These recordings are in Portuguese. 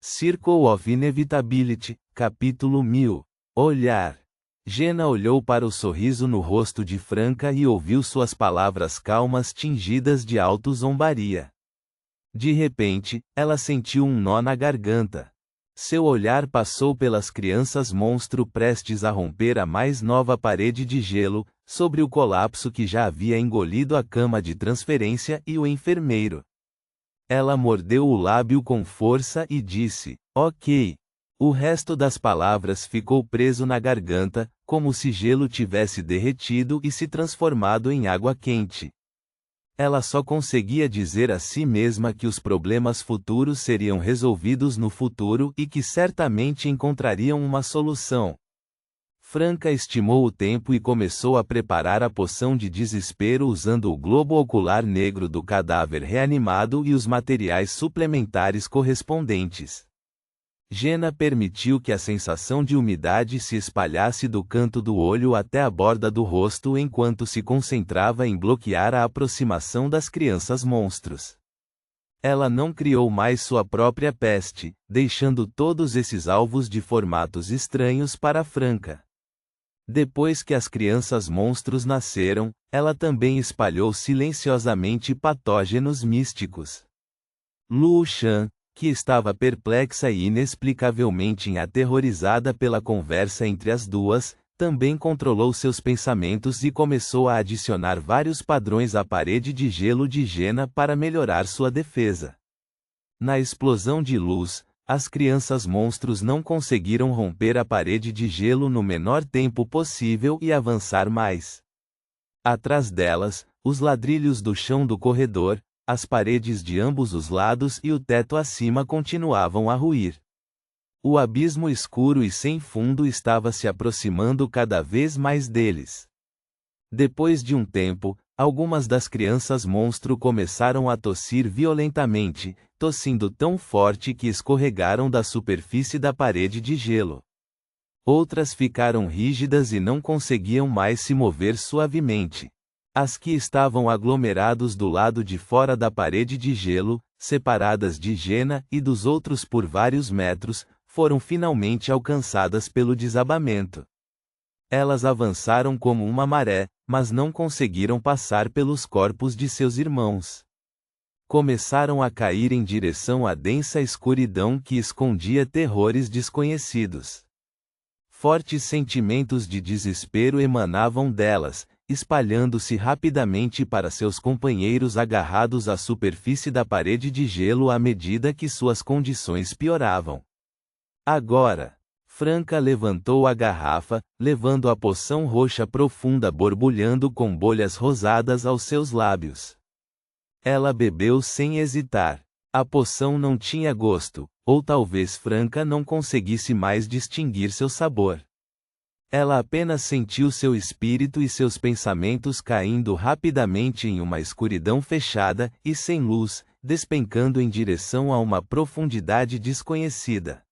Circle of Inevitability, capítulo 1000. Olhar. Jenna olhou para o sorriso no rosto de Franca e ouviu suas palavras calmas tingidas de auto-zombaria. De repente, ela sentiu um nó na garganta. Seu olhar passou pelas crianças monstro prestes a romper a mais nova parede de gelo, sobre o colapso que já havia engolido a cama de transferência e o enfermeiro. Ela mordeu o lábio com força e disse, ok. O resto das palavras ficou preso na garganta, como se gelo tivesse derretido e se transformado em água quente. Ela só conseguia dizer a si mesma que os problemas futuros seriam resolvidos no futuro e que certamente encontrariam uma solução. Franca estimou o tempo e começou a preparar a poção de desespero usando o globo ocular negro do cadáver reanimado e os materiais suplementares correspondentes. Jenna permitiu que a sensação de umidade se espalhasse do canto do olho até a borda do rosto enquanto se concentrava em bloquear a aproximação das crianças monstros. Ela não criou mais sua própria peste, deixando todos esses alvos de formatos estranhos para Franca. Depois que as crianças monstros nasceram, ela também espalhou silenciosamente patógenos místicos. Lu Shan, que estava perplexa e inexplicavelmente aterrorizada pela conversa entre as duas, também controlou seus pensamentos e começou a adicionar vários padrões à parede de gelo de Jenna para melhorar sua defesa. Na explosão de luz, as crianças monstros não conseguiram romper a parede de gelo no menor tempo possível e avançar mais. Atrás delas, os ladrilhos do chão do corredor, as paredes de ambos os lados e o teto acima continuavam a ruir. O abismo escuro e sem fundo estava se aproximando cada vez mais deles. Depois de um tempo, algumas das crianças monstro começaram a tossir violentamente, tossindo tão forte que escorregaram da superfície da parede de gelo. Outras ficaram rígidas e não conseguiam mais se mover suavemente. As que estavam aglomerados do lado de fora da parede de gelo, separadas de Jenna e dos outros por vários metros, foram finalmente alcançadas pelo desabamento. Elas avançaram como uma maré, mas não conseguiram passar pelos corpos de seus irmãos. Começaram a cair em direção à densa escuridão que escondia terrores desconhecidos. Fortes sentimentos de desespero emanavam delas, espalhando-se rapidamente para seus companheiros agarrados à superfície da parede de gelo à medida que suas condições pioravam. Agora, Franca levantou a garrafa, levando a poção roxa profunda borbulhando com bolhas rosadas aos seus lábios. Ela bebeu sem hesitar. A poção não tinha gosto, ou talvez Franca não conseguisse mais distinguir seu sabor. Ela apenas sentiu seu espírito e seus pensamentos caindo rapidamente em uma escuridão fechada e sem luz, despencando em direção a uma profundidade desconhecida.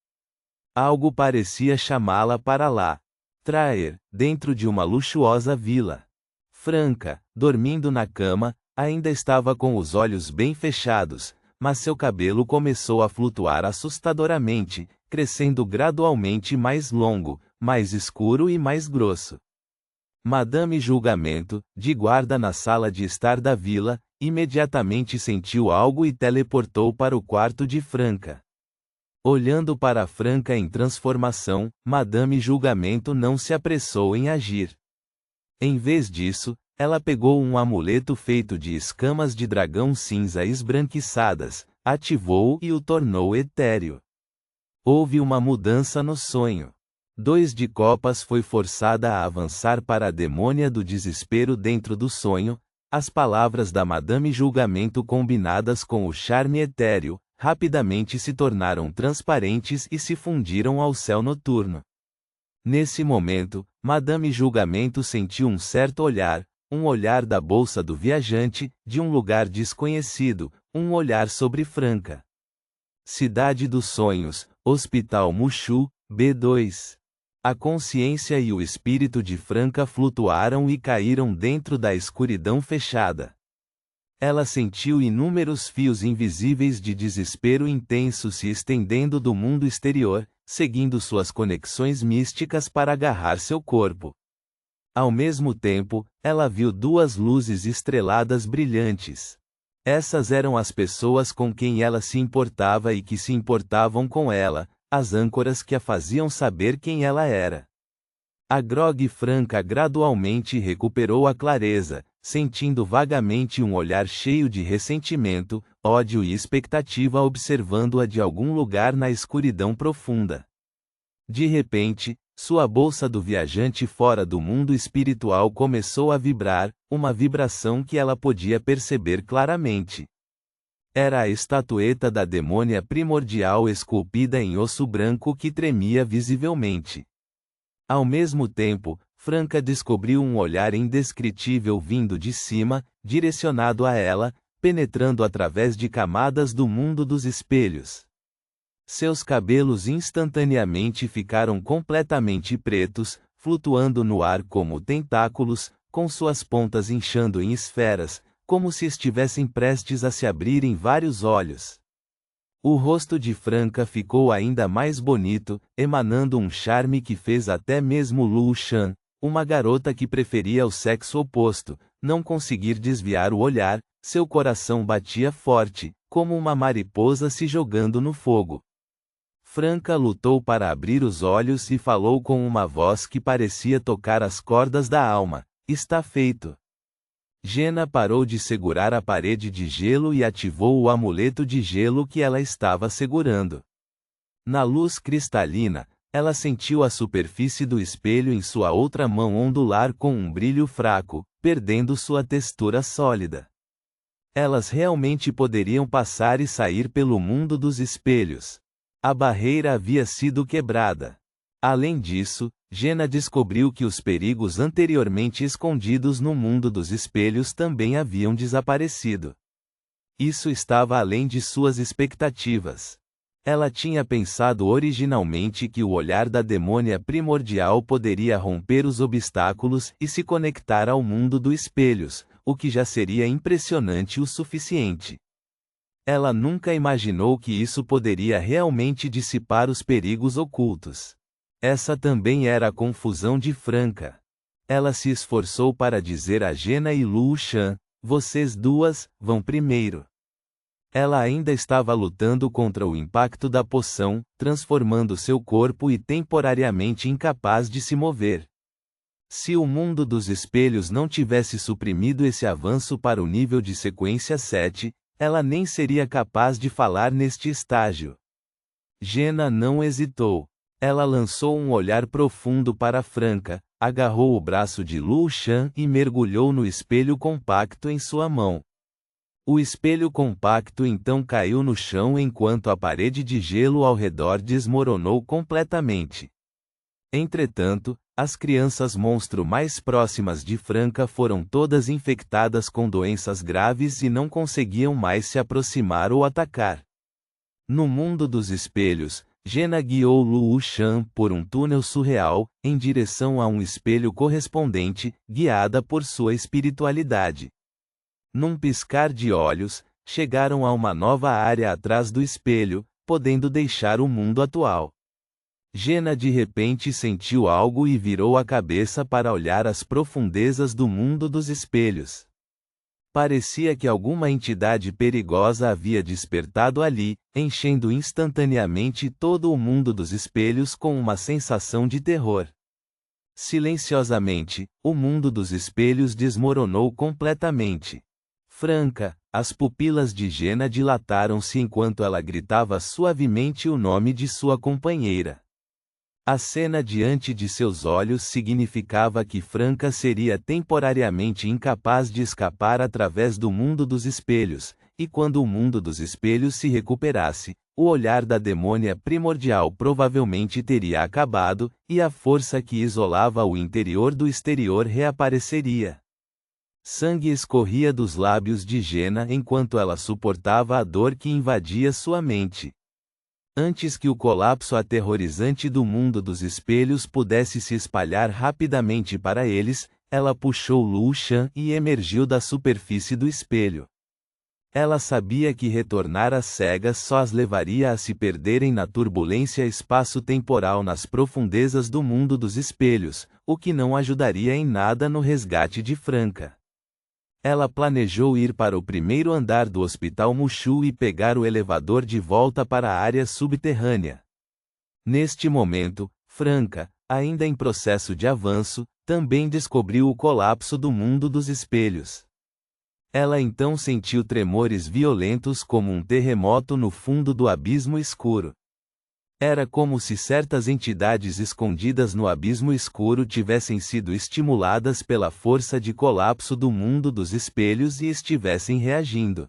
Algo parecia chamá-la para lá. Traer, dentro de uma luxuosa vila. Franca, dormindo na cama, ainda estava com os olhos bem fechados, mas seu cabelo começou a flutuar assustadoramente, crescendo gradualmente mais longo, mais escuro e mais grosso. Madame Julgamento, de guarda na sala de estar da vila, imediatamente sentiu algo e teleportou para o quarto de Franca. Olhando para Franca em transformação, Madame Julgamento não se apressou em agir. Em vez disso, ela pegou um amuleto feito de escamas de dragão cinza esbranquiçadas, ativou-o e o tornou etéreo. Houve uma mudança no sonho. 2 de copas foi forçada a avançar para a demônia do desespero dentro do sonho, as palavras da Madame Julgamento combinadas com o charme etéreo, rapidamente se tornaram transparentes e se fundiram ao céu noturno. Nesse momento, Madame Julgamento sentiu um certo olhar, um olhar da bolsa do viajante, de um lugar desconhecido, um olhar sobre Franca. Cidade dos Sonhos, Hospital Mushu, B2. A consciência e o espírito de Franca flutuaram e caíram dentro da escuridão fechada. Ela sentiu inúmeros fios invisíveis de desespero intenso se estendendo do mundo exterior, seguindo suas conexões místicas para agarrar seu corpo. Ao mesmo tempo, ela viu duas luzes estreladas brilhantes. Essas eram as pessoas com quem ela se importava e que se importavam com ela, as âncoras que a faziam saber quem ela era. A Grog Franca gradualmente recuperou a clareza, sentindo vagamente um olhar cheio de ressentimento, ódio e expectativa observando-a de algum lugar na escuridão profunda. De repente, sua bolsa do viajante fora do mundo espiritual começou a vibrar, uma vibração que ela podia perceber claramente. Era a estatueta da demônia primordial esculpida em osso branco que tremia visivelmente. Ao mesmo tempo, Franca descobriu um olhar indescritível vindo de cima, direcionado a ela, penetrando através de camadas do mundo dos espelhos. Seus cabelos instantaneamente ficaram completamente pretos, flutuando no ar como tentáculos, com suas pontas inchando em esferas, como se estivessem prestes a se abrirem vários olhos. O rosto de Franca ficou ainda mais bonito, emanando um charme que fez até mesmo Lu Shan, uma garota que preferia o sexo oposto, não conseguir desviar o olhar. Seu coração batia forte, como uma mariposa se jogando no fogo. Franca lutou para abrir os olhos e falou com uma voz que parecia tocar as cordas da alma: "Está feito." Jena parou de segurar a parede de gelo e ativou o amuleto de gelo que ela estava segurando. Na luz cristalina, ela sentiu a superfície do espelho em sua outra mão ondular com um brilho fraco, perdendo sua textura sólida. Elas realmente poderiam passar e sair pelo mundo dos espelhos. A barreira havia sido quebrada. Além disso, Jena descobriu que os perigos anteriormente escondidos no mundo dos espelhos também haviam desaparecido. Isso estava além de suas expectativas. Ela tinha pensado originalmente que o olhar da demônia primordial poderia romper os obstáculos e se conectar ao mundo dos espelhos, o que já seria impressionante o suficiente. Ela nunca imaginou que isso poderia realmente dissipar os perigos ocultos. Essa também era a confusão de Franca. Ela se esforçou para dizer a Jena e Lu Shan: "Vocês duas, vão primeiro." Ela ainda estava lutando contra o impacto da poção, transformando seu corpo e temporariamente incapaz de se mover. Se o mundo dos espelhos não tivesse suprimido esse avanço para o nível de sequência 7, ela nem seria capaz de falar neste estágio. Jena não hesitou. Ela lançou um olhar profundo para Franca, agarrou o braço de Lu Shan e mergulhou no espelho compacto em sua mão. O espelho compacto então caiu no chão enquanto a parede de gelo ao redor desmoronou completamente. Entretanto, as crianças monstro mais próximas de Franca foram todas infectadas com doenças graves e não conseguiam mais se aproximar ou atacar. No mundo dos espelhos, Jena guiou Lu Shan por um túnel surreal, em direção a um espelho correspondente, guiada por sua espiritualidade. Num piscar de olhos, chegaram a uma nova área atrás do espelho, podendo deixar o mundo atual. Jena de repente sentiu algo e virou a cabeça para olhar as profundezas do mundo dos espelhos. Parecia que alguma entidade perigosa havia despertado ali, enchendo instantaneamente todo o mundo dos espelhos com uma sensação de terror. Silenciosamente, o mundo dos espelhos desmoronou completamente. Franca, as pupilas de Jena dilataram-se enquanto ela gritava suavemente o nome de sua companheira. A cena diante de seus olhos significava que Franca seria temporariamente incapaz de escapar através do mundo dos espelhos, e quando o mundo dos espelhos se recuperasse, o olhar da demônia primordial provavelmente teria acabado, e a força que isolava o interior do exterior reapareceria. Sangue escorria dos lábios de Jena enquanto ela suportava a dor que invadia sua mente. Antes que o colapso aterrorizante do mundo dos espelhos pudesse se espalhar rapidamente para eles, ela puxou Lu Shan e emergiu da superfície do espelho. Ela sabia que retornar às cegas só as levaria a se perderem na turbulência espaço-temporal nas profundezas do mundo dos espelhos, o que não ajudaria em nada no resgate de Franca. Ela planejou ir para o primeiro andar do Hospital Mushu e pegar o elevador de volta para a área subterrânea. Neste momento, Franca, ainda em processo de avanço, também descobriu o colapso do mundo dos espelhos. Ela então sentiu tremores violentos como um terremoto no fundo do abismo escuro. Era como se certas entidades escondidas no abismo escuro tivessem sido estimuladas pela força de colapso do mundo dos espelhos e estivessem reagindo.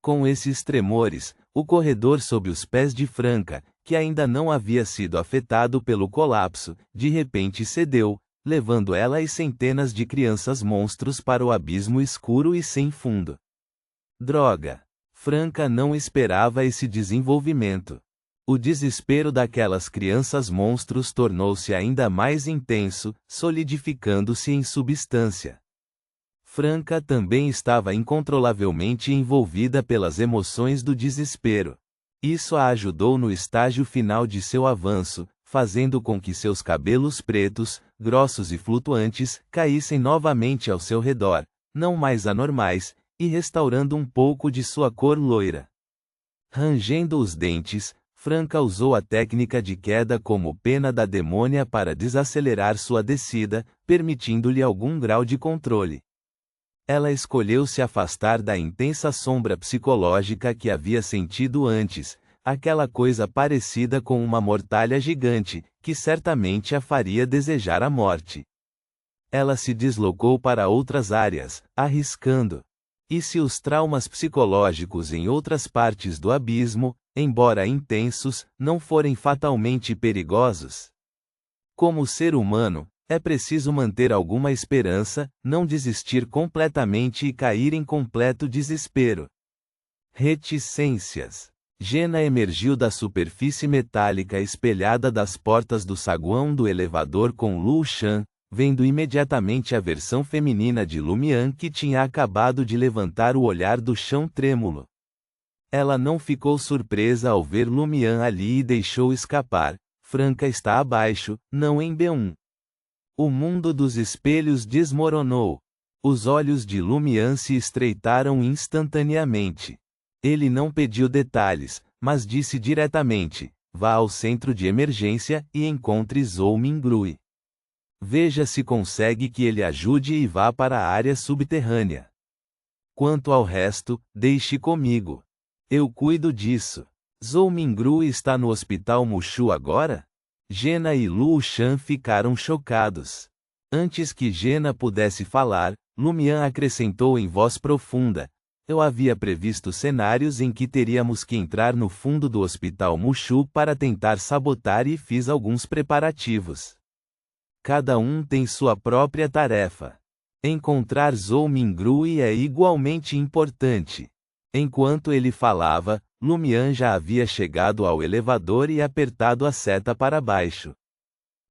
Com esses tremores, o corredor sob os pés de Franca, que ainda não havia sido afetado pelo colapso, de repente cedeu, levando ela e centenas de crianças monstros para o abismo escuro e sem fundo. Droga! Franca não esperava esse desenvolvimento. O desespero daquelas crianças monstros tornou-se ainda mais intenso, solidificando-se em substância. Franca também estava incontrolavelmente envolvida pelas emoções do desespero. Isso a ajudou no estágio final de seu avanço, fazendo com que seus cabelos pretos, grossos e flutuantes, caíssem novamente ao seu redor, não mais anormais, e restaurando um pouco de sua cor loira. Rangendo os dentes, Franca usou a técnica de queda como pena da demônia para desacelerar sua descida, permitindo-lhe algum grau de controle. Ela escolheu se afastar da intensa sombra psicológica que havia sentido antes, aquela coisa parecida com uma mortalha gigante, que certamente a faria desejar a morte. Ela se deslocou para outras áreas, arriscando. E se os traumas psicológicos em outras partes do abismo, embora intensos, não forem fatalmente perigosos? Como ser humano, é preciso manter alguma esperança, não desistir completamente e cair em completo desespero. Reticências. Jenna emergiu da superfície metálica espelhada das portas do saguão do elevador com Lu Shan, vendo imediatamente a versão feminina de Lumian que tinha acabado de levantar o olhar do chão trêmulo. Ela não ficou surpresa ao ver Lumian ali e deixou escapar. Franca está abaixo, não em B1. O mundo dos espelhos desmoronou. Os olhos de Lumian se estreitaram instantaneamente. Ele não pediu detalhes, mas disse diretamente: vá ao centro de emergência e encontre Zhou Mingrui. Veja se consegue que ele ajude e vá para a área subterrânea. Quanto ao resto, deixe comigo. Eu cuido disso. Zhou Mingrui está no Hospital Mushu agora? Jenna e Lu Shan ficaram chocados. Antes que Jenna pudesse falar, Lumian acrescentou em voz profunda: eu havia previsto cenários em que teríamos que entrar no fundo do Hospital Mushu para tentar sabotar e fiz alguns preparativos. Cada um tem sua própria tarefa. Encontrar Zhou Mingrui é igualmente importante. Enquanto ele falava, Lumian já havia chegado ao elevador e apertado a seta para baixo.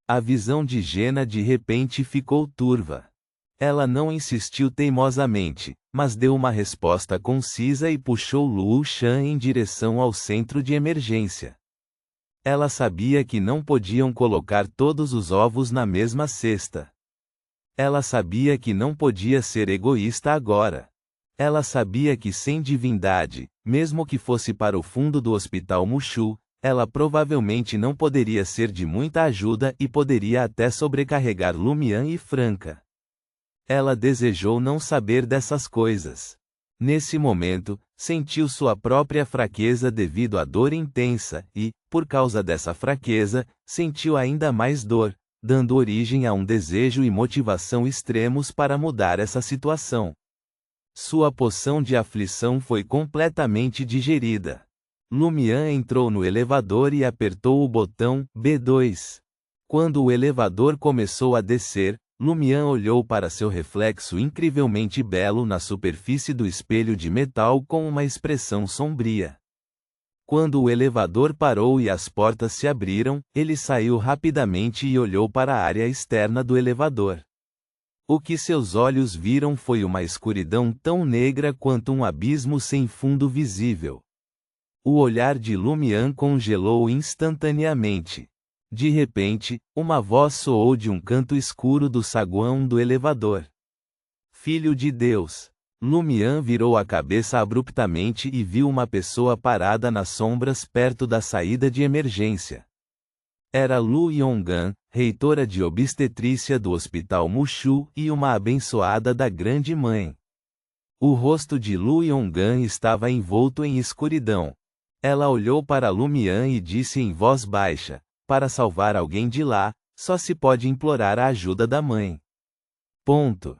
A visão de Jenna de repente ficou turva. Ela não insistiu teimosamente, mas deu uma resposta concisa e puxou Lu Shan em direção ao centro de emergência. Ela sabia que não podiam colocar todos os ovos na mesma cesta. Ela sabia que não podia ser egoísta agora. Ela sabia que sem divindade, mesmo que fosse para o fundo do Hospital Mushu, ela provavelmente não poderia ser de muita ajuda e poderia até sobrecarregar Lumian e Franca. Ela desejou não saber dessas coisas. Nesse momento, sentiu sua própria fraqueza devido à dor intensa e, por causa dessa fraqueza, sentiu ainda mais dor, dando origem a um desejo e motivação extremos para mudar essa situação. Sua poção de aflição foi completamente digerida. Lumian entrou no elevador e apertou o botão B2. Quando o elevador começou a descer, Lumian olhou para seu reflexo incrivelmente belo na superfície do espelho de metal com uma expressão sombria. Quando o elevador parou e as portas se abriram, ele saiu rapidamente e olhou para a área externa do elevador. O que seus olhos viram foi uma escuridão tão negra quanto um abismo sem fundo visível. O olhar de Lumian congelou instantaneamente. De repente, uma voz soou de um canto escuro do saguão do elevador. Filho de Deus! Lumian virou a cabeça abruptamente e viu uma pessoa parada nas sombras perto da saída de emergência. Era Lu Yonggan, reitora de obstetrícia do Hospital Mushu e uma abençoada da Grande Mãe. O rosto de Lu Yonggan estava envolto em escuridão. Ela olhou para Lumian e disse em voz baixa: para salvar alguém de lá, só se pode implorar a ajuda da mãe. Ponto.